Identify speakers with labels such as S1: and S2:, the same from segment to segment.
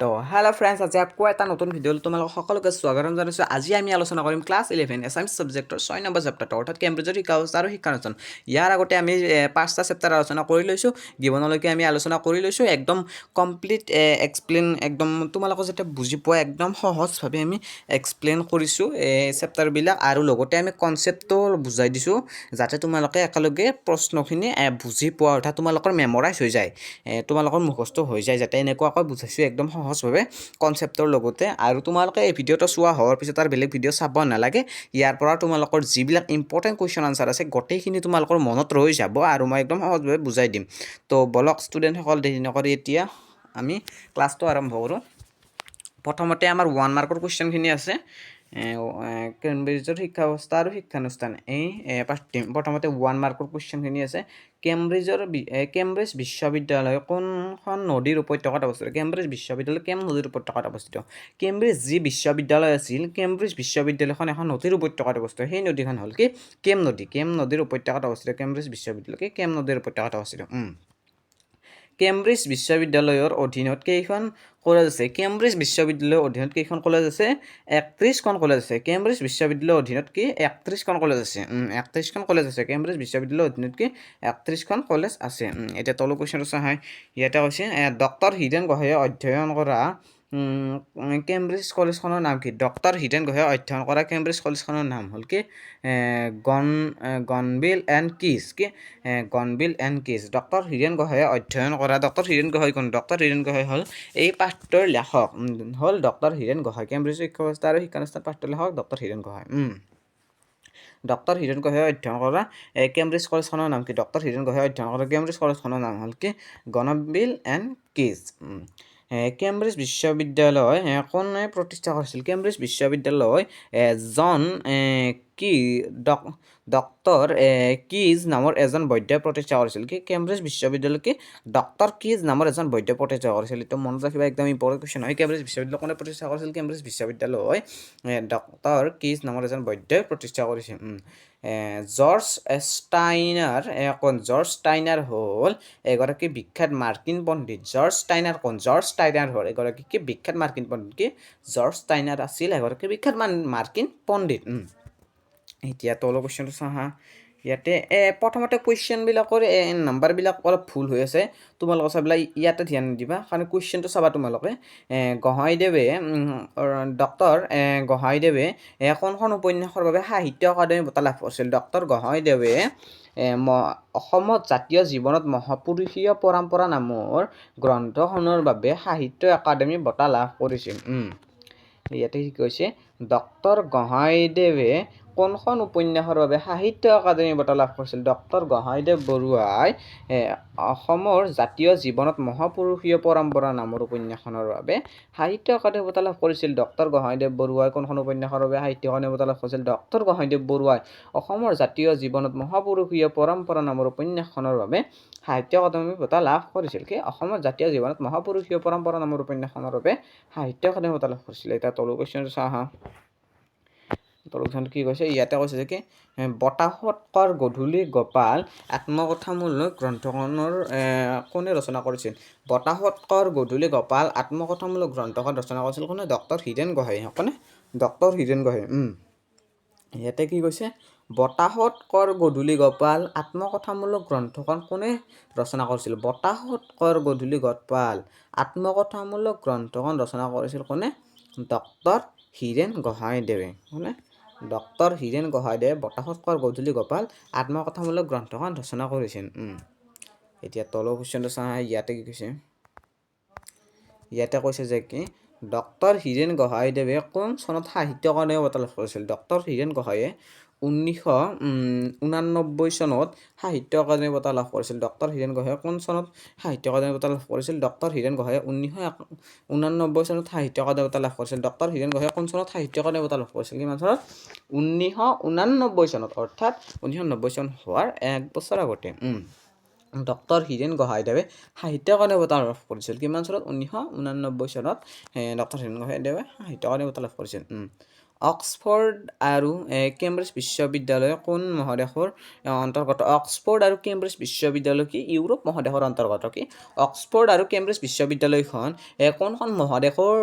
S1: তো hello' friends, আজি আকৌ এটা নতুন ভিডিঅ'লৈ তোমালোকক সকলোকে স্বাগতম জনাইছোঁ। আজি আমি আলোচনা কৰিম ক্লাছ 11 এছামিছ ছাবজেক্টৰ 6 নম্বৰ চেপ্টাৰটো, অৰ্থাৎ কেম্ব্ৰিজৰ শিক্ষা ব্যৱস্থা আৰু শিক্ষানুষ্ঠান। ইয়াৰ আগতে আমি 5টা চেপ্টাৰ আলোচনা কৰি লৈছোঁ, গিৱনলৈকে আমি আলোচনা কৰি লৈছোঁ। একদম কমপ্লিট এক্সপ্লেইন, একদম তোমালোকক যাতে বুজি পোৱা একদম সহজভাৱে আমি এক্সপ্লেইন কৰিছোঁ চেপ্টাৰবিলাক, আৰু লগতে আমি কনচেপ্টটো বুজাই দিছোঁ যাতে তোমালোকে একেলগে প্ৰশ্নখিনি বুজি পোৱা, অৰ্থাৎ তোমালোকৰ মেমৰাইজ হৈ যায়, তোমালোকৰ মুখস্থ হৈ যায়, যাতে এনেকুৱাকৈ বুজাইছোঁ একদম সহজভাৱে কনচেপ্টৰ লগতে। আৰু তোমালোকে এই ভিডিঅ'টো চোৱা হোৱাৰ পিছত আৰু বেলেগ ভিডিঅ' চাব নালাগে। ইয়াৰ পৰা তোমালোকৰ যিবিলাক ইম্পৰ্টেণ্ট কুৱেশ্যন আনচাৰ আছে গোটেইখিনি তোমালোকৰ মনত ৰৈ যাব, আৰু মই একদম সহজভাৱে বুজাই দিম। তো বলক ষ্টুডেণ্টসকল, দেৰি নকৰি এতিয়া আমি ক্লাছটো আৰম্ভ কৰোঁ। প্ৰথমতে আমাৰ 1 মাৰ্কৰ কুৱেশ্যনখিনি আছে, কেম্ব্ৰিজৰ শিক্ষা ব্যৱস্থা আৰু শিক্ষানুষ্ঠান। এই প্ৰথমতে 1 মাৰ্কৰ কুৱেশ্যনখিনি আছে। কেম্ব্ৰিজ বিশ্ববিদ্যালয় কোনখন নদীৰ উপত্যকাত অৱস্থিত? কেম্ব্ৰিজ বিশ্ববিদ্যালয় কেম নদীৰ উপত্যকাত অৱস্থিত? কেম্ব্ৰিজ যি বিশ্ববিদ্যালয় আছিল, কেম্ব্ৰিজ বিশ্ববিদ্যালয়খন এখন নদীৰ উপত্যকাত অৱস্থিত। সেই নদীখন হ'ল কি? কেম নদী। কেম নদীৰ উপত্যকাত অৱস্থিত কেম্ব্ৰিজ বিশ্ববিদ্যালয়, কি কেম নদীৰ উপত্যকাত অৱস্থিত। কেম্ব্ৰিজ বিশ্ববিদ্যালয়ৰ অধীনত কেইখন কলেজ আছে? কেম্ব্ৰিজ বিশ্ববিদ্যালয়ৰ অধীনত কেইখন কলেজ আছে? 31খন কলেজ আছে। কেম্ব্ৰিজ বিশ্ববিদ্যালয়ৰ অধীনত কি 31খন কলেজ আছে? 31খন কলেজ আছে। কেম্ব্ৰিজ বিশ্ববিদ্যালয়ৰ অধীনত কি 31খন কলেজ আছে। এতিয়া তলৰ কুৱেশ্যনটো চোৱা হয়। ইয়াতে কৈছে ডক্টৰ হীৰেণ গোহাঁয়ে অধ্যয়ন কৰা কেম্ব্ৰিজ কলেজখনৰ নাম কি? ডক্টৰ হীৰেণ গোহাঁয়ে অধ্যয়ন কৰা কেম্ব্ৰিজ কলেজখনৰ নাম হ'ল কি গনভিল এণ্ড কিজ। কি Gonville and keys. Doctor Hiren গোহাঁয়ে অধ্যয়ন কৰা, ডক্টৰ হীৰেণ গোহাঁই কোন? ডক্টৰ হীৰেণ গোহাঁই হ'ল এই পাঠটোৰ লেখক, হ'ল ডক্টৰ হীৰেণ গোহাঁই। কেম্ব্ৰিজ শিক্ষা ব্যৱস্থা আৰু শিক্ষানুষ্ঠান পাঠটোৰ লেখক ডক্টৰ হীৰেণ গোহাঁই। ডক্টৰ হীৰেণ গোহাঁয়ে অধ্যয়ন কৰা কেম্ব্ৰিজ কলেজখনৰ নাম কি? ডক্টৰ হীৰেণ গোহাঁয়ে অধ্যয়ন কৰা কেম্ব্ৰিজ কলেজখনৰ নাম হ'ল কি গনভিল এণ্ড কিজ। কেম্ব্ৰিজ বিশ্ববিদ্যালয় কোনে প্ৰতিষ্ঠা কৰিছিল? কেম্ব্ৰিজ বিশ্ববিদ্যালয় জন কি ডক্টৰ কিজ নামৰ এজন বৈদ্যই প্ৰতিষ্ঠা কৰিছিল। কি কেম্ব্ৰিজ বিশ্ববিদ্যালয় কি ডক্টৰ কিজ নামৰ এজন বৈদ্যই প্ৰতিষ্ঠা কৰিছিল। এইটো মনত ৰাখিবা, একদম ইম্পৰ্টেণ্ট কুৱেশ্যন হয়। কেম্ব্ৰিজ বিশ্ববিদ্যালয় কোনে প্ৰতিষ্ঠা কৰিছিল? কেম্ব্ৰিজ বিশ্ববিদ্যালয় ডক্টৰ কিজ নামৰ এজন বৈদ্যই প্ৰতিষ্ঠা কৰিছিল। জৰ্জ ষ্টাইনাৰ কোন? জৰ্জ ষ্টাইনাৰ হ'ল এগৰাকী বিখ্যাত মাৰ্কিন পণ্ডিত। জৰ্জ ষ্টাইনাৰ কোন? জৰ্জ ষ্টাইনাৰ হ'ল এগৰাকী কি বিখ্যাত মাৰ্কিন পণ্ডিত। কি জৰ্জ ষ্টাইনাৰ আছিল এগৰাকী বিখ্যাত মাৰ্কিন পণ্ডিত। এতিয়া তলৰ কুৱেশ্যনটো চাওঁ হা। ইয়াতে প্ৰথমতে কুৱেশ্যনবিলাকৰ নাম্বাৰবিলাক অলপ ভুল হৈ আছে, তোমালোকে চাবলৈ ইয়াতে ধ্যান দিবা, কাৰণ কুৱেশ্যনটো চাবা তোমালোকে। গোহাঁইদেৱে ডক্টৰ গোহাঁইদেৱে কোনখন উপন্যাসৰ বাবে সাহিত্য একাডেমী বঁটা লাভ কৰিছিল? ডক্টৰ গোহাঁইদেৱে অসমত জাতীয় জীৱনত মহাপুৰুষীয় পৰম্পৰা নামৰ গ্ৰন্থখনৰ বাবে সাহিত্য একাডেমী বঁটা লাভ কৰিছিল। ইয়াতে কি কৈছে? ডক্টৰ গোহাঁইদেৱে কোনখন উপন্যাসৰ বাবে সাহিত্য একাডেমী বঁটা লাভ কৰিছিল? ডক্টৰ গোহাঁইদেৱ বৰুৱাই অসমৰ জাতীয় জীৱনত মহাপুৰুষীয় পৰম্পৰা নামৰ উপন্যাসখনৰ বাবে সাহিত্য একাডেমী বঁটা লাভ কৰিছিল। ডক্টৰ গোহাঁইদেৱ বৰুৱাই কোনখন উপন্যাসৰ বাবে সাহিত্য একাডেমী বঁটা লাভ কৰিছিল? ডক্টৰ গোহাঁইদেৱ বৰুৱাই অসমৰ জাতীয় জীৱনত মহাপুৰুষীয় পৰম্পৰা নামৰ উপন্যাসখনৰ বাবে সাহিত্য একাডেমী বঁটা লাভ কৰিছিল। কি অসমৰ জাতীয় জীৱনত মহাপুৰুষীয় পৰম্পৰা নামৰ উপন্যাসখনৰ বাবে সাহিত্য একাডেমী বঁটা লাভ কৰিছিল। এতিয়া তলৰ কুৱেশ্যনটো চাওঁ হা। তলৰ কুৱেশ্যনটো কি কৈছে? ইয়াতে কৈছে যে কি বতাহত কৰ গধূলি গোপাল আত্মকথামূলক গ্ৰন্থখনৰ কোনে ৰচনা কৰিছিল? বতাহত কৰ গধূলি গোপাল আত্মকথামূলক গ্ৰন্থখন ৰচনা কৰিছিল কোনে? ডক্টৰ হীৰেণ গোহাঁয়ে। কোনে? ডক্টৰ হীৰেণ গোহাঁয়ে। ইয়াতে কি কৈছে? বতাহত কৰ গধূলি গোপাল আত্মকথামূলক গ্ৰন্থখন কোনে ৰচনা কৰিছিল? বতাহত কৰ গধূলি গোপাল আত্মকথামূলক গ্ৰন্থখন ৰচনা কৰিছিল কোনে? ডক্টৰ হীৰেণ গোহাঁইদেৱে। কোনে? ডক্টৰ হীৰেণ গোহাঁইদেৱে বতাহত কৰ গধূলি গোপাল আত্মকথামূলক গ্ৰন্থখন ৰচনা কৰিছিল। এতিয়া তলৰ কুৱেশ্যনটো চাওঁ। ইয়াতে কি কৈছে? ইয়াতে কৈছে যে কি ডক্টৰ হীৰেণ গোহাঁইদেৱে কোন চনত সাহিত্য একাডেমী বঁটা লাভ কৰিছিল? ডক্টৰ হীৰেণ গোহাঁয়ে 1989 চনত সাহিত্য একাডেমী বঁটা লাভ কৰিছিল। ডক্টৰ হীৰেণ গোহাঁয়ে কোন চনত সাহিত্য একাডেমী বঁটা লাভ কৰিছিল? ডক্টৰ হীৰেণ গোহাঁয়ে 1989 চনত সাহিত্য একাডেমী বঁটা লাভ কৰিছিল। ডক্টৰ হীৰেণ গোহাঁয়ে কোন চনত সাহিত্য একাডেমী বঁটা লাভ কৰিছিল? কিমান চনত? 1989 চনত, অৰ্থাৎ 1990 চন হোৱাৰ 1 বছৰ আগতে ডক্টৰ হীৰেণ গোহাঁইদেৱে সাহিত্য একাডেমী বঁটা লাভ কৰিছিল। কিমান চনত? 1989 চনত ডক্টৰ হীৰেণ গোহাঁইদেৱে সাহিত্য একাডেমী বঁটা লাভ কৰিছিল। অক্সফৰ্ড আৰু কেম্ব্ৰিজ বিশ্ববিদ্যালয় কোন মহাদেশৰ অন্তৰ্গত অক্সফৰ্ড আৰু কেম্ব্ৰিজ বিশ্ববিদ্যালয় কি ইউৰোপ মহাদেশৰ অন্তৰ্গত কি অক্সফৰ্ড আৰু কেম্ব্ৰিজ বিশ্ববিদ্যালয়খন কোনখন মহাদেশৰ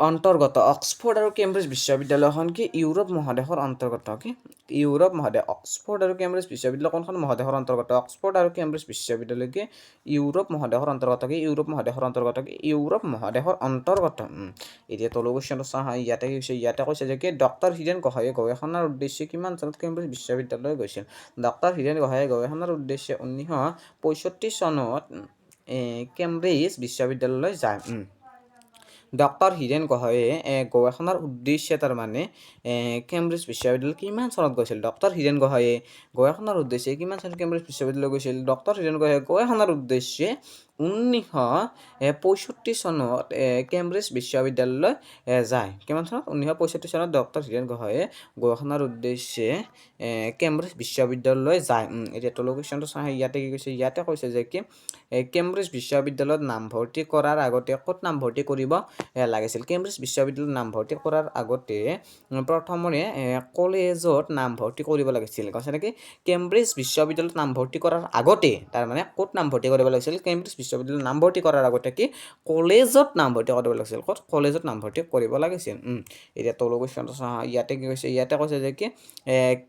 S1: অন্তৰ্গত অক্সফৰ্ড আৰু কেম্ব্ৰিজ বিশ্ববিদ্যালয়খন কি ইউৰোপ মহাদেশৰ অন্তৰ্গত কি ইউৰোপ মহাদেশ অক্সফৰ্ড আৰু কেম্ব্ৰিজ বিশ্ববিদ্যালয় কোনখন মহাদেশৰ অন্তৰ্গত অক্সফৰ্ড আৰু কেম্ব্ৰিজ বিশ্ববিদ্যালয় কি ইউৰোপ মহাদেশৰ অন্তৰ্গত কি ইউৰোপ মহাদেশৰ অন্তৰ্গত কি ইউৰোপ মহাদেশৰ অন্তৰ্গত এতিয়া তলৰ কুৱেশ্যনটো চোৱা হয় ইয়াতে কৈছে যে কি ডক্টৰ হীৰেণ গোহাঁইয়ে গৱেষণাৰ উদ্দেশ্যে কিমান চনত কেম্ব্ৰিজ বিশ্ববিদ্যালয় গৈছিল ডক্টৰ হীৰেণ গোহাঁইয়ে গৱেষণাৰ উদ্দেশ্যে 1965 চনত কেম্ব্ৰিজ বিশ্ববিদ্যালয়লৈ যায় ডক্টৰ হীৰেণ গোহাঁইয়ে গৱেষণাৰ উদ্দেশ্যে তাৰমানে কেম্ব্ৰিজ বিশ্ববিদ্যালয় কিমান চনত গৈছিল ডক্টৰ হীৰেণ গোহাঁইয়ে গৱেষণাৰ উদ্দেশ্যে কিমান চনত কেম্ব্ৰিজ বিশ্ববিদ্যালয় গৈছিল ডক্টৰ হীৰেণ গোহাঁইয়ে গৱেষণাৰ উদ্দেশ্যে 1965 চনত কেম্ব্ৰিজ বিশ্ববিদ্যালয়লৈ যায় কিমান চনত 1965 চনত ডক্টৰ হীৰেণ গোহাঁইয়ে গৱেষণাৰ উদ্দেশ্যে কেম্ব্ৰিজ বিশ্ববিদ্যালয়লৈ যায় এতিয়া তলৰ কুৱেশ্যনটো চাওঁ ইয়াতে কি কৈছে ইয়াতে কৈছে যে কি কেম্ব্ৰিজ বিশ্ববিদ্যালয়ত নামভৰ্তি কৰাৰ আগতে ক'ত নামভৰ্তি কৰিব লাগিছিল কেম্ব্ৰিজ বিশ্ববিদ্যালয়ত নামভৰ্তি কৰাৰ আগতে প্ৰথমতে কলেজত নামভৰ্তি কৰিব লাগিছিল কৈছে নেকি কেম্ব্ৰিজ বিশ্ববিদ্যালয়ত নামভৰ্তি কৰাৰ আগতে তাৰমানে ক'ত নামভৰ্তি কৰিব লাগিছিল কেম্ব্ৰিজ বিশ্ববিদ্যালয়ত নামভৰ্তি কৰাৰ আগতে কি কলেজত নামভৰ্তি কৰিব লাগিছিল ক'ত কলেজত নামভৰ্তি কৰিব লাগিছিল এতিয়া তলৰ কুৱেশ্যনটো চাওঁ ইয়াতে কি কৈছে ইয়াতে কৈছে যে কি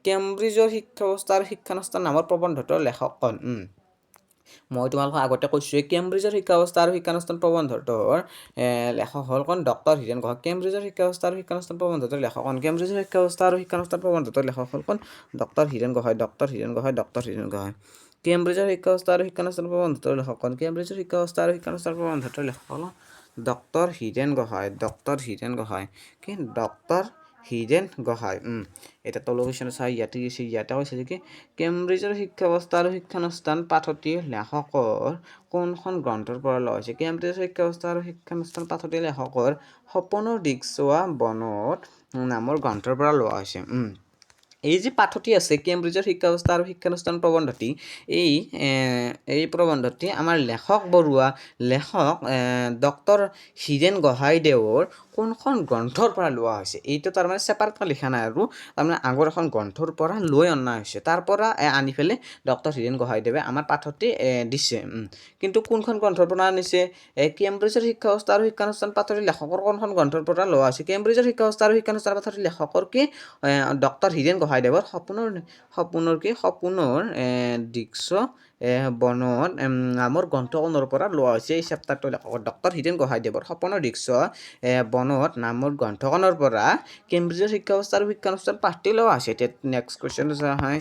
S1: কেম্ব্ৰিজৰ শিক্ষা ব্যৱস্থা আৰু শিক্ষানুষ্ঠান নামৰ প্ৰবন্ধটোৰ লেখক কোন মই তোমালোকক আগতে কৈছোঁৱে কেম্ব্ৰিজৰ শিক্ষা ব্যৱস্থা আৰু শিক্ষানুষ্ঠান প্ৰবন্ধটোৰ লেখক হ'ল কোন ডক্টৰ হীৰেণ গোহাঁই কেম্ব্ৰিজৰ শিক্ষা ব্যৱস্থা আৰু শিক্ষানুষ্ঠান প্ৰবন্ধটোৰ লেখক কোন কেম্ব্ৰিজৰ শিক্ষা ব্যৱস্থা আৰু শিক্ষানুষ্ঠান প্ৰবন্ধটোৰ লেখক হ'ল কোন doctor Hiren Gohain doctor Hiren Gohain doctor Hiren Gohain কেম্ব্ৰিজৰ শিক্ষা ব্যৱস্থা আৰু শিক্ষানুষ্ঠান প্ৰবন্ধটোৰ লেখক কোন কেম্ব্ৰিজৰ শিক্ষা ব্যৱস্থা আৰু শিক্ষানুষ্ঠান প্ৰবন্ধটোৰ লেখক হ'ল ডক্টৰ হীৰেণ গোহাঁই ডক্টৰ হীৰেণ গোহাঁই কি ডক্টৰ হীৰেণ গোহাঁই এটা তলৰ কুৱেশ্যন চাই ইয়াতে কৈছে যে কি কেম্ব্ৰিজৰ শিক্ষা ব্যৱস্থা আৰু শিক্ষানুষ্ঠান পাঠতিৰ লেখকৰ কোনখন গ্ৰন্থৰ পৰা লোৱা হৈছে কেম্ব্ৰিজৰ শিক্ষা ব্যৱস্থা আৰু শিক্ষানুষ্ঠান পাঠতিৰ লেখকৰ সপোনৰ দিশচোৱা বনত নামৰ গ্ৰন্থৰ পৰা লোৱা হৈছে এই যে পাঠটি আছে কেম্ব্ৰিজৰ শিক্ষা ব্যৱস্থা আৰু শিক্ষানুষ্ঠান প্ৰবন্ধটি এই প্ৰবন্ধটি আমাৰ লেখক ডক্টৰ হীৰেণ গোহাঁইদেৱৰ কোনখন গ্ৰন্থৰ পৰা লোৱা হৈছে এইটো তাৰমানে ছেপাৰেটকৈ লিখা নাই আৰু তাৰমানে আগৰ এখন গ্ৰন্থৰ পৰা লৈ অনা হৈছে তাৰ পৰা আনি পেলাই ডক্টৰ হীৰেণ গোহাঁইদেৱে আমাৰ পাঠটি দিছে কিন্তু কোনখন গ্ৰন্থৰ পৰা আনিছে কেম্ব্ৰিজৰ শিক্ষা ব্যৱস্থা আৰু শিক্ষানুষ্ঠান পাঠটিৰ লেখকৰ কোনখন গ্ৰন্থৰ পৰা লোৱা হৈছে কেম্ব্ৰিজৰ শিক্ষা ব্যৱস্থা আৰু শিক্ষানুষ্ঠান পাঠটিৰ লেখকৰ কি ডক্টৰ হীৰেণ গোহাঁইদেৱৰ সপোনৰ দিশচোৱা বনত নামৰ গ্ৰন্থখনৰ পৰা লোৱা হৈছে এই চেপ্টাৰটো লেখকৰ ডক্টৰ হীৰেণ গোহাঁইদেৱৰ সপোনৰ দিশচোৱা বনত নামৰ গ্ৰন্থখনৰ পৰা কেম্ব্ৰিজৰ শিক্ষা ব্যৱস্থা আৰু শিক্ষানুষ্ঠান পাঠটি লোৱা হৈছে এতিয়া নেক্সট কুৱেশ্যনটো চোৱা হয়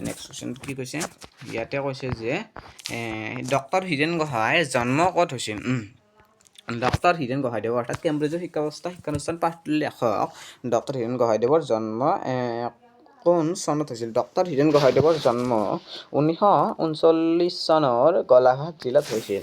S1: নেক্সট কুৱেশ্যনটো কি কৈছে ইয়াতে কৈছে যে ডক্টৰ হীৰেণ গোহাঁইৰ জন্ম ক'ত হৈছিল ডক্টৰ হীৰেণ গোহাঁইদেৱ অৰ্থাৎ কেম্ব্ৰিজৰ শিক্ষা ব্যৱস্থা শিক্ষানুষ্ঠান পাঠটিৰ লেখক ডক্টৰ হীৰেণ গোহাঁইদেৱৰ জন্ম কোন চনত হৈছিল ডক্টৰ হীৰেণ গোহাঁইদেৱৰ জন্ম 1939 চনৰ গোলাঘাট জিলাত হৈছিল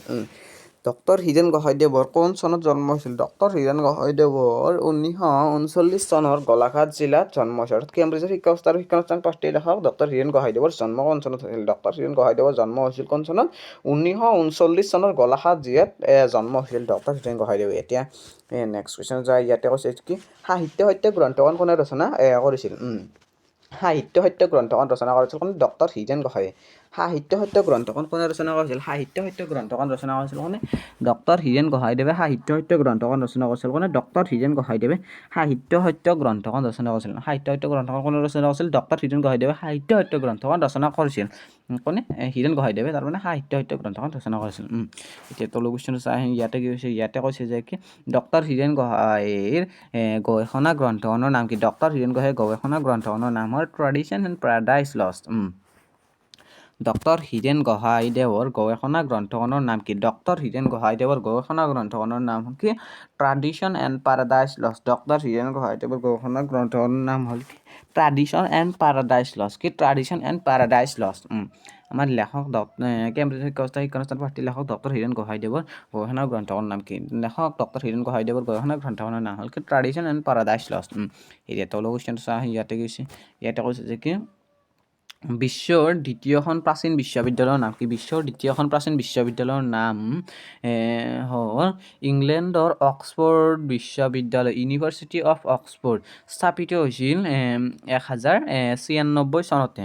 S1: ডক্টৰ হীৰেণ গোহাঁইদেৱৰ কোন চনত জন্ম হৈছিল ডক্টৰ হীৰেণ গোহাঁইদেৱৰ 1939 চনৰ গোলাঘাট জিলাত জন্ম হৈছিল অৰ্থাৎ কেম্ব্ৰিজৰ শিক্ষা ব্যৱস্থা আৰু শিক্ষানুষ্ঠান পাঠটিৰ লেখক ডক্টৰ হীৰেণ গোহাঁইদেৱৰ জন্ম কোন চনত হৈছিল ডক্টৰ হীৰেণ গোহাঁইদেৱৰ জন্ম হৈছিল কোন চনত 1939 চনৰ গোলাঘাট জিলাত জন্ম হৈছিল ডক্টৰ হীৰেণ গোহাঁইদেৱ এতিয়া নেক্সট কুৱেশ্যন যায় ইয়াতে কৈছে কি সাহিত্য সত্য গ্ৰন্থখন কোনে ৰচনা কৰিছিল সাহিত্য সত্য গ্ৰন্থখন ৰচনা কৰিছিল কোনে ডক্টৰ হীৰেণ গোহাঁইয়ে সাহিত্য সত্য গ্ৰন্থখন কোনে ৰচনা কৰিছিল সাহিত্য সত্য গ্ৰন্থখন ৰচনা কৰিছিল কোনে ডক্টৰ হীৰেণ গোহাঁইদেৱে সাহিত্য সত্য গ্ৰন্থখন ৰচনা কৰিছিল কোনে ডক্টৰ হীৰেণ গোহাঁইদেৱে সাহিত্য সত্য গ্ৰন্থখন ৰচনা কৰিছিল সাহিত্য সত্য গ্ৰন্থখন কোনে ৰচনা কৰিছিল ডক্টৰ হীৰেণ গোহাঁইদেৱে সাহিত্য সত্য গ্ৰন্থখন ৰচনা কৰিছিল কোনে হীৰেণ গোহাঁইদেৱে তাৰমানে সাহিত্য সত্য গ্ৰন্থখন ৰচনা কৰিছিল এতিয়া তলৰ কুৱেশ্যনটো চাই ইয়াতে কি কৈছে ইয়াতে কৈছে যে কি ডক্টৰ হীৰেণ গোহাঁইৰ গৱেষণা গ্ৰন্থখনৰ নাম কি ডক্টৰ হীৰেণ গোহাঁইৰ গৱেষণা গ্ৰন্থখনৰ নাম হ'ল tradition and Paradise Lost doctor Hiren গোহাঁইদেৱৰ গৱেষণা গ্ৰন্থখনৰ নাম কি ডক্টৰ হীৰেণ গোহাঁইদেৱৰ গৱেষণা গ্ৰন্থখনৰ নাম কি tradition and Paradise Lost doctor Hiren গোহাঁইদেৱৰ গৱেষণা গ্ৰন্থখনৰ নাম হ'ল কি ট্ৰেডিশ্যন এণ্ড পেৰাডাইজ লষ্ট কি ট্ৰেডিশ্যন এণ্ড পেৰাডাইজ লষ্ট আমাৰ লেখক কেম্ব্ৰিজ শিক্ষা ব্যৱস্থা শিক্ষানুষ্ঠান পাঠটিৰ লেখক ডক্টৰ হীৰেণ গোহাঁইদেৱৰ গৱেষণা গ্ৰন্থখনৰ নাম কি লেখক ডক্টৰ হীৰেণ গোহাঁইদেৱৰ গৱেষণা গ্ৰন্থখনৰ নাম হ'ল কি ট্ৰেডিশ্যন এণ্ড পেৰাডাইজ লষ্ট এতিয়া তলৰ কুৱেশ্যনটো চাওঁ ইয়াতে কৈছে যে কি বিশ্বৰ দ্বিতীয়খন প্ৰাচীন বিশ্ববিদ্যালয়ৰ নাম কি? বিশ্বৰ দ্বিতীয়খন প্ৰাচীন বিশ্ববিদ্যালয়ৰ নাম হ'ল ইংলেণ্ডৰ অক্সফৰ্ড বিশ্ববিদ্যালয়, ইউনিভাৰ্চিটি অফ অক্সফৰ্ড। স্থাপিত হৈছিল 1096 চনতে।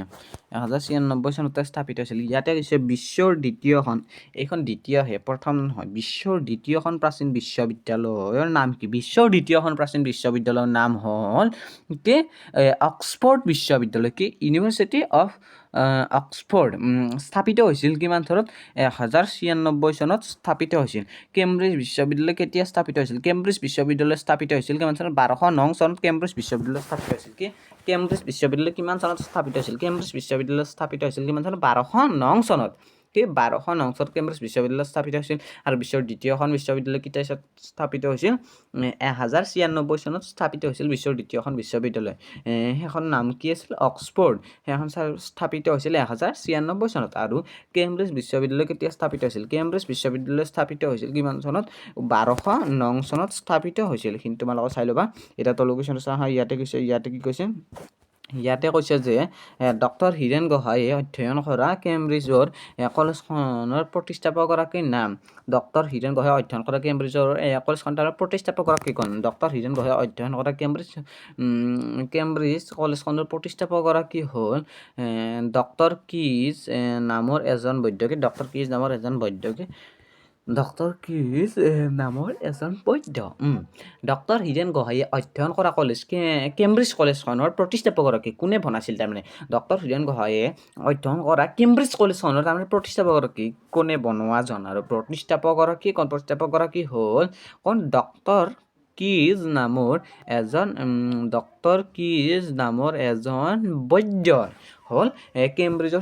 S1: 1096 চনতে স্থাপিত হৈছিল। ইয়াতে হৈছে বিশ্বৰ দ্বিতীয়খন, এইখন দ্বিতীয়হে, প্ৰথম নহয়। বিশ্বৰ দ্বিতীয়খন প্ৰাচীন বিশ্ববিদ্যালয়ৰ নাম কি? বিশ্বৰ দ্বিতীয়খন প্ৰাচীন বিশ্ববিদ্যালয়ৰ নাম হ'ল কি? অক্সফৰ্ড বিশ্ববিদ্যালয়, কি? University of Oxford. স্থাপিত হৈছিল কিমান চনত? 1096 চনত স্থাপিত হৈছিল। কেম্ব্ৰিজ বিশ্ববিদ্যালয় কেতিয়া স্থাপিত হৈছিল? কেম্ব্ৰিজ বিশ্ববিদ্যালয় স্থাপিত হৈছিল কিমান চনত? 1209 চনত কেম্ব্ৰিজ বিশ্ববিদ্যালয় স্থাপিত হৈছিল। কি? কেম্ব্ৰিজ বিশ্ববিদ্যালয় কিমান চনত স্থাপিত হৈছিল? কেম্ব্ৰিজ বিশ্ববিদ্যালয় স্থাপিত হৈছিল কিমান চনত? 1209 চনত। কি? 1209 চনত কেম্ব্ৰিজ বিশ্ববিদ্যালয় স্থাপিত হৈছিল। আৰু বিশ্বৰ দ্বিতীয়খন বিশ্ববিদ্যালয় কেতিয়া স্থাপিত হৈছিল? 1096 চনত স্থাপিত হৈছিল বিশ্বৰ দ্বিতীয়খন বিশ্ববিদ্যালয়। সেইখন নাম কি আছিল? অক্সফৰ্ড। সেইখন স্থাপিত হৈছিল 1096 চনত। আৰু কেম্ব্ৰিজ বিশ্ববিদ্যালয় কেতিয়া স্থাপিত হৈছিল? কেম্ব্ৰিজ বিশ্ববিদ্যালয় স্থাপিত হৈছিল কিমান চনত? 1209 চনত স্থাপিত হৈছিল। কিন্তু তোমালোকে চাই ল'বা। এতিয়া তলৰ কুৱেশ্যনটো চোৱা, ইয়াতে কি কৈছে? ইয়াতে কৈছে যে ডক্টৰ হীৰেণ গোহাঁইয়ে অধ্যয়ন কৰা কেম্ব্ৰিজৰ কলেজখনৰ প্ৰতিষ্ঠাপকগৰাকীৰ নাম। ডক্টৰ হীৰেণ গোহাঁইয়ে অধ্যয়ন কৰা কেম্ব্ৰিজৰ কলেজখনৰ প্ৰতিষ্ঠাপকগৰাকী কোন? ডক্টৰ হীৰেণ গোহাঁইয়ে অধ্যয়ন কৰা কেম্ব্ৰিজ কলেজখনৰ প্ৰতিষ্ঠাপকগৰাকী হ'ল ডক্টৰ কিজ নামৰ এজন বৈদ্য। ডক্টৰ কিজ নামৰ এজন বৈদ্য। ডক্টৰ কিজ নামৰ এজন বৈদ্য। ডক্টৰ হীৰেণ গোহাঁইয়ে অধ্যয়ন কৰা কেম্ব্ৰিজ কলেজখনৰ প্ৰতিষ্ঠাপকগৰাকী কোনে বনাইছিল? তাৰমানে ডক্টৰ হীৰেণ গোহাঁইয়ে অধ্যয়ন কৰা কেম্ব্ৰিজ কলেজখনৰ তাৰমানে প্ৰতিষ্ঠাপকগৰাকী কোনে বনোৱাজন, আৰু প্ৰতিষ্ঠাপকগৰাকী হ'ল ডক্টৰ কিজ নামৰ এজন বৈদ্য হ'ল কেম্ব্ৰিজৰ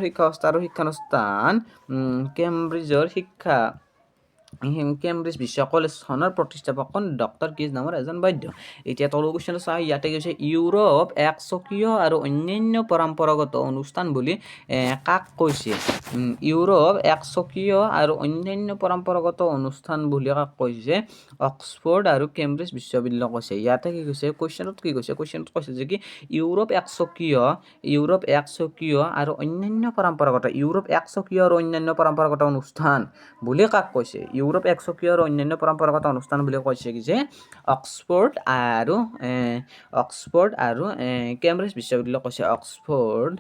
S1: কেম্ব্ৰিজ বিশ্ব কলেজখনৰ প্ৰতিষ্ঠাপক ডক্টৰ কিজ নামৰ এজন বৈদ্য। এতিয়া তলৰ কুৱেশ্যনটো চাওঁ। ইয়াতে কৈছে ইউৰোপ একচকীয় আৰু অন্যান্য পৰম্পৰাগত অনুষ্ঠান বুলি কাক কৈছে? ইউৰোপ একচকীয় আৰু অন্যান্য পৰম্পৰাগত অনুষ্ঠান বুলি কাক কৈছে? অক্সফৰ্ড আৰু কেম্ব্ৰিজ বিশ্ববিদ্যালয় কৈছে। ইয়াতে কি কৈছে? কুৱেশ্যনটোত কি কৈছে? কুৱেশ্যনটোত কৈছে যে কি ইউৰোপ একচকীয় আৰু অন্যান্য পৰম্পৰাগত অনুষ্ঠান বুলি কাক কৈছে? ইউৰোপ একচকীয় আৰু অন্যান্য পৰম্পৰাগত অনুষ্ঠান বুলি কৈছে কি যে অক্সফৰ্ড আৰু কেম্ব্ৰিজ বিশ্ববিদ্যালয় কৈছে। অক্সফৰ্ড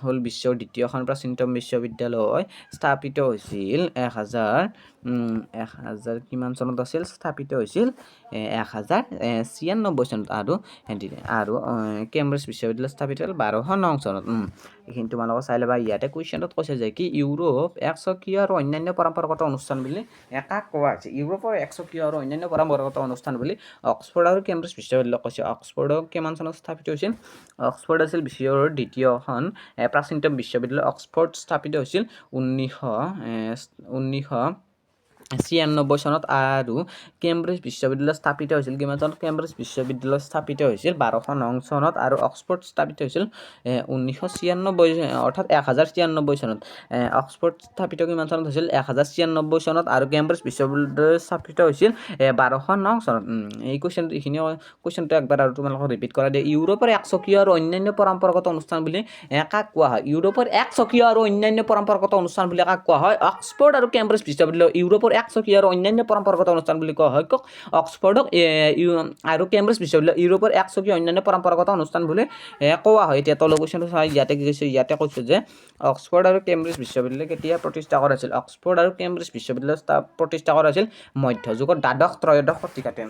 S1: হ'ল বিশ্বৰ দ্বিতীয়খন প্ৰাচীনতম বিশ্ববিদ্যালয়। স্থাপিত হৈছিল 1000 কিমান চনত আছিল? স্থাপিত হৈছিল 1096 চনত। আৰু কেম্ব্ৰিজ বিশ্ববিদ্যালয় স্থাপিত হ'ল 1209 চনত। এইখিনি তোমালোকে চাই ল'বা। ইয়াতে কুৱেশ্যনটোত কৈছে যে কি ইউৰোপ একচকীয় আৰু অন্যান্য পৰম্পৰাগত অনুষ্ঠান বুলি কাক কোৱা হৈছে? ইউৰোপৰ একচকীয় আৰু অন্যান্য পৰম্পৰাগত অনুষ্ঠান বুলি অক্সফৰ্ড আৰু কেম্ব্ৰিজ বিশ্ববিদ্যালয় কৈছে। অক্সফৰ্ড কিমান চনত স্থাপিত হৈছিল? অক্সফৰ্ড আছিল বিশ্বৰ দ্বিতীয়খন প্ৰাচীনতম বিশ্ববিদ্যালয়। অক্সফৰ্ড স্থাপিত হৈছিল 1996 চনত। আৰু কেম্ব্ৰিজ বিশ্ববিদ্যালয় স্থাপিত হৈছিল কিমান চনত? কেম্ব্ৰিজ বিশ্ববিদ্যালয় স্থাপিত হৈছিল 1209 চনত। আৰু অক্সফৰ্ড স্থাপিত হৈছিল 1096 চনত। অক্সফৰ্ড স্থাপিত কিমান চনত হৈছিল? 1096 চনত। আৰু কেম্ব্ৰিজ বিশ্ববিদ্যালয় স্থাপিত হৈছিল 1209 চনত। এইখিনি কুৱেশ্যনটো একবাৰ আৰু তোমালোকক ৰিপিট কৰা দিয়ে। ইউৰোপৰ একচকীয় আৰু অন্যান্য পৰম্পৰাগত অনুষ্ঠান বুলি কাক কোৱা হয়? ইউৰোপৰ একচকীয় আৰু অন্যান্য পৰম্পৰাগত অনুষ্ঠান বুলি কাক কোৱা হয়? অক্সফৰ্ড আৰু কেম্ব্ৰিজ বিশ্ববিদ্যালয় ইউৰোপৰ একচকীয় আৰু অন্যান্য পৰম্পৰাগত অনুষ্ঠান বুলি কোৱা হয় অক্সফৰ্ডক আৰু কেম্ব্ৰিজ বিশ্ববিদ্যালয় ইউৰোপৰ একচকীয় অন্যান্য পৰম্পৰাগত অনুষ্ঠান বুলি কোৱা হয়। এতিয়া তলৰ কুৱেশ্যনটো চাই। ইয়াতে কি কৈছে? ইয়াতে কৈছে যে অক্সফৰ্ড আৰু কেম্ব্ৰিজ বিশ্ববিদ্যালয় কেতিয়া প্ৰতিষ্ঠা কৰা হৈছিল? অক্সফৰ্ড আৰু কেম্ব্ৰিজ বিশ্ববিদ্যালয় প্ৰতিষ্ঠা কৰা হৈছিল মধ্যযুগৰ দ্বাদশ-ত্ৰয়োদশ শতিকাতে।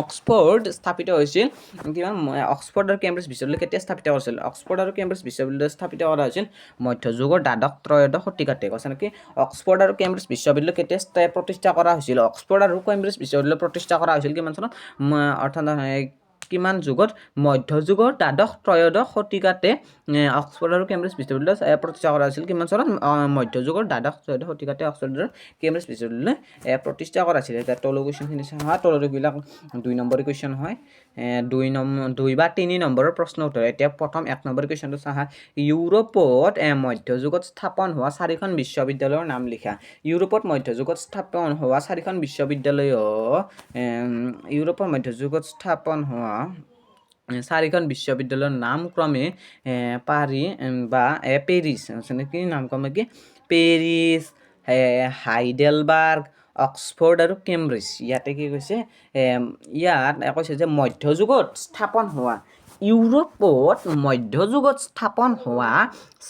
S1: অক্সফৰ্ড স্থাপিত হৈছিল কিমান? অক্সফৰ্ড আৰু কেম্ব্ৰিজ বিশ্ববিদ্যালয় কেতিয়া স্থাপিত কৰিছিল? অক্সফৰ্ড আৰু কেম্ব্ৰিজ বিশ্ববিদ্যালয় স্থাপিত কৰা হৈছিল মধ্যযুগৰ দ্বাদশ-ত্ৰয়োদশ শতিকাতে। কৈছে নেকি অক্সফৰ্ড আৰু কেম্ব্ৰিজ বিশ্ববিদ্যালয় কেতিয়া প্ৰতিষ্ঠা কৰা হৈছিল? অক্সফৰ্ড আৰু কেম্ব্ৰিজ বিশ্ববিদ্যালয় প্ৰতিষ্ঠা কৰা হৈছিল কিমান চনত? অৰ্থাৎ কিমান যুগত? মধ্যযুগৰ দ্বাদশ-ত্ৰয়োদশ শতিকাতে অক্সফৰ্ড আৰু কেম্ব্ৰিজ বিশ্ববিদ্যালয় প্ৰতিষ্ঠা কৰা হৈছিল কিমান চনত? মধ্যযুগৰ দ্বাদশ-ত্ৰয়োদশ শতিকাতে অক্সফৰ্ড আৰু কেম্ব্ৰিজ বিশ্ববিদ্যালয় প্ৰতিষ্ঠা কৰা হৈছিল। এতিয়া তলৰ কুৱেশ্যনখিনি চাওঁ। তলৰবিলাক 2 নম্বৰী কুৱেশ্যন হয়। 2 বা 3 নম্বৰৰ প্ৰশ্ন উত্তৰ। এতিয়া প্ৰথম 1 নম্বৰ কুৱেশ্যনটো চাওঁ। ইউৰোপত মধ্যযুগত স্থাপন হোৱা 4খন বিশ্ববিদ্যালয়ৰ নাম লিখা। ইউৰোপত মধ্যযুগত স্থাপন হোৱা 4খন বিশ্ববিদ্যালয় চাৰিখন বিশ্ববিদ্যালয়ৰ নাম ক্ৰমে পাৰি বা পেৰিছ কি নাম ক্ৰমে কি পেৰিছ হাইডেলবাৰ্গ অক্সফৰ্ড আৰু কেম্ব্ৰিজ ইয়াতে কি কৈছে ইয়াত কৈছে যে মধ্যযুগত স্থাপন হোৱা ইউৰোপত মধ্যযুগত স্থাপন হোৱা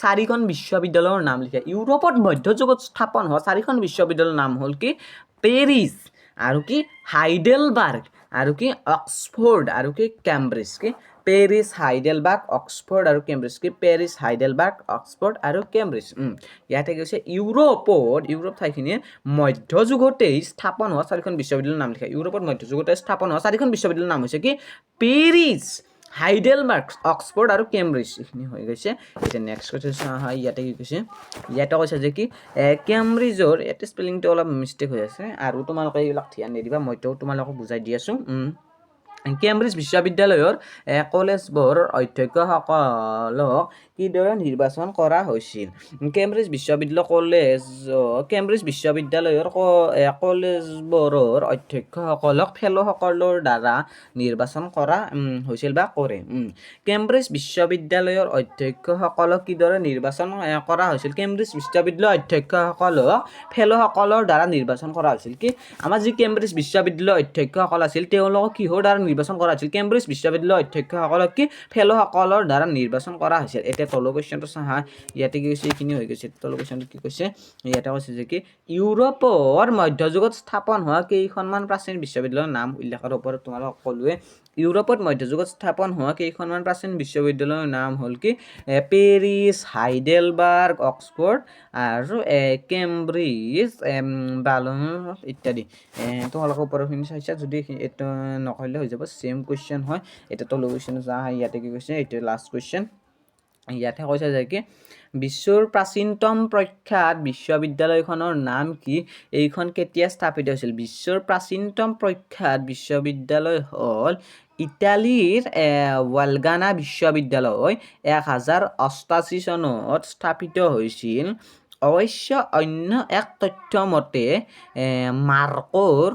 S1: চাৰিখন বিশ্ববিদ্যালয়ৰ নাম লিখে ইউৰোপত মধ্যযুগত স্থাপন হোৱা চাৰিখন বিশ্ববিদ্যালয়ৰ নাম হ'ল কি পেৰিছ আৰু কি হাইডেলবাৰ্গ আৰু কি অক্সফৰ্ড আৰু কি কেম্ব্ৰিজ কি পেৰিছ হাইডেলবাৰ্গ অক্সফৰ্ড আৰু কেম্ব্ৰিজ কি পেৰিছ হাইডেলবাৰ্গ অক্সফৰ্ড আৰু কেম্ব্ৰিজ ইয়াতে কৈছে ইউৰোপ ঠাইখিনিৰ মধ্যযুগতেই স্থাপন হোৱা চাৰিখন বিশ্ববিদ্যালয়ৰ নাম লিখা ইউৰোপত মধ্যযুগতে স্থাপন হোৱা চাৰিখন বিশ্ববিদ্যালয়ৰ নাম হৈছে কি পেৰিছ হাইডেলবাৰ্গ অক্সফৰ্ড আৰু কেম্ব্ৰিজ এইখিনি হৈ গৈছে এতিয়া নেক্সট কুৱেশ্যন হয় ইয়াতে কি কৈছে ইয়াতে কৈছে যে কি কেম্ব্ৰিজৰ ইয়াতে স্পেলিংটো অলপ মিষ্টেক হৈ আছে আৰু তোমালোকে এইবিলাক ধ্যান নিদিবা মইতো তোমালোকক বুজাই দি আছোঁ কেম্ব্ৰিজ বিশ্ববিদ্যালয়ৰ কলেজবোৰৰ অধ্যক্ষসকলক কিদৰে নিৰ্বাচন কৰা হৈছিল কেম্ব্ৰিজ বিশ্ববিদ্যালয়ৰ কলেজবোৰৰ অধ্যক্ষসকলক ফেলোসকলৰ দ্বাৰা নিৰ্বাচন কৰা হৈছিল বা কৰে কেম্ব্ৰিজ বিশ্ববিদ্যালয়ৰ অধ্যক্ষসকলক কিদৰে নিৰ্বাচন কৰা হৈছিল কেম্ব্ৰিজ বিশ্ববিদ্যালয়ৰ অধ্যক্ষসকলক ফেলোসকলৰ দ্বাৰা নিৰ্বাচন কৰা হৈছিল কি আমাৰ যি কেম্ব্ৰিজ বিশ্ববিদ্যালয়ৰ অধ্যক্ষসকল আছিল তেওঁলোকক কিহৰ দ্বাৰা নিৰ্বাচন কৰা হৈছিল কেম্ব্ৰিজ বিশ্ববিদ্যালয়ৰ অধ্যক্ষসকলক কি ফেলোসকলৰ দ্বাৰা নিৰ্বাচন কৰা হৈছিল এতিয়া তলৰ কুৱেশ্যনটো চাহা ইয়াতে কি কৈছে এইখিনি হৈ গৈছে তলৰ কুৱেশ্যনটো কি কৈছে ইয়াতে কৈছে যে কি ইউৰোপৰ মধ্যযুগত স্থাপন হোৱা কেইখনমান প্ৰাচীন বিশ্ববিদ্যালয়ৰ নাম উল্লেখ কৰাৰ ওপৰত তোমালোকক ক'লোৱে ইউৰোপত মধ্যযুগত স্থাপন হোৱা কেইখনমান প্ৰাচীন বিশ্ববিদ্যালয়ৰ নাম হ'ল কি পেৰিছ হাইডেলবাৰ্গ অক্সফৰ্ড আৰু কেম্ব্ৰিজ বালন ইত্যাদি তোমালোকৰ ওপৰৰখিনি চাইছা যদি এইটো নকৰিলে হৈ যাব চেম কুৱেশ্যন হয় এতিয়া তলৰ কুৱেশ্যন ইয়াতে কি কৈছে এইটো লাষ্ট কুৱেশ্যন ইয়াতে কৈছে যে কি বিশ্বৰ প্ৰাচীনতম প্ৰখ্যাত বিশ্ববিদ্যালয়খনৰ নাম কি এইখন কেতিয়া স্থাপিত হৈছিল বিশ্বৰ প্ৰাচীনতম প্ৰখ্যাত বিশ্ববিদ্যালয় হ'ল ইটালীৰ ৱালগানা বিশ্ববিদ্যালয় 1088 চনত স্থাপিত হৈছিল অৱশ্য অন্য এক তথ্য মতে মাৰ্কৰ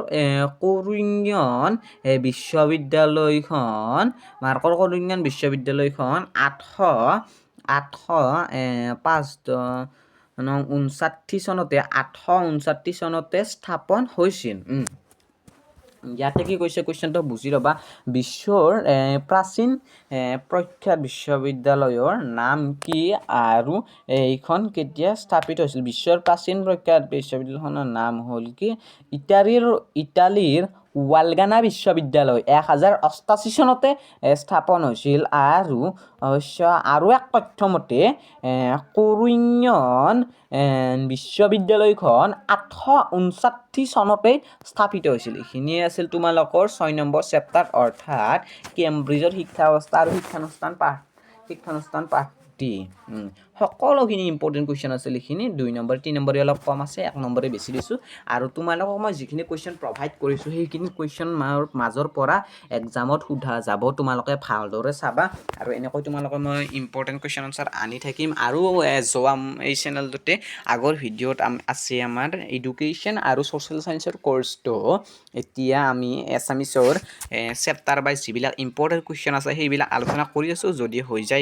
S1: কৰিনিয়ন বিশ্ববিদ্যালয়খন 859 চনতে স্থাপন হৈছিল ইয়াতে কি কৈছে কুৱেশ্যনটো বুজি ল'বা বিশ্বৰ প্ৰাচীন প্ৰখ্যাত বিশ্ববিদ্যালয়ৰ নাম কি আৰু এইখন কেতিয়া স্থাপিত হৈছিল বিশ্বৰ প্ৰাচীন প্ৰখ্যাত বিশ্ববিদ্যালয়খনৰ নাম হ'ল কি ইটালীৰ ৱালগানা বিশ্ববিদ্যালয় 1088 চনতে স্থাপন হৈছিল আৰু অৱশ্য আৰু এক তথ্য মতে কৰিনিয়ন বিশ্ববিদ্যালয়খন 859 চনতে স্থাপিত হৈছিল এইখিনিয়ে আছিল তোমালোকৰ 6 নম্বৰ চেপ্টাৰ অৰ্থাৎ কেম্ব্ৰিজৰ শিক্ষা ব্যৱস্থা আৰু শিক্ষানুষ্ঠান পাঠ সকলোখিনি ইম্পৰ্টেণ্ট কুৱেশ্যন আছিল এইখিনি 2 নম্বৰ 3 নম্বৰে অলপ কম আছে 1 নম্বৰে বেছি দিছোঁ আৰু তোমালোকক মই যিখিনি কুৱেশ্যন প্ৰভাইড কৰিছোঁ সেইখিনি কুৱেশ্যন মাজৰ পৰা এক্সামত সোধা যাব তোমালোকে ভালদৰে চাবা আৰু এনেকৈ তোমালোকে মই ইম্পৰ্টেণ্ট কুৱেশ্যন আনচাৰ আনি থাকিম আৰু যোৱা এই চেনেলটোতে আগৰ ভিডিঅ'ত আছে আমাৰ এডুকেশ্যন আৰু ছ'চিয়েল ছায়েন্সৰ কৰ্চটো এতিয়া আমি এছামিছৰ চেপ্টাৰ ৱাইজ যিবিলাক ইম্পৰ্টেণ্ট কুৱেশ্যন আছে সেইবিলাক আলোচনা কৰি আছোঁ যদি হৈ যায়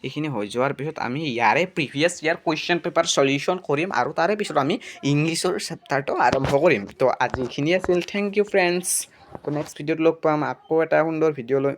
S1: এইখিনি হৈ যোৱাৰ পিছত আমি ইয়াৰে previous year question paper solution কৰিম আৰু তাৰে পিছত আমি ইংলিছৰ চেপ্টাৰটো আৰম্ভ কৰিম তো আজি এইখিনি আছিল থেংক ইউ ফ্ৰেণ্ডছ তো নেক্সট ভিডিঅ'ত লগ পাম আকৌ এটা সুন্দৰ ভিডিঅ' লৈ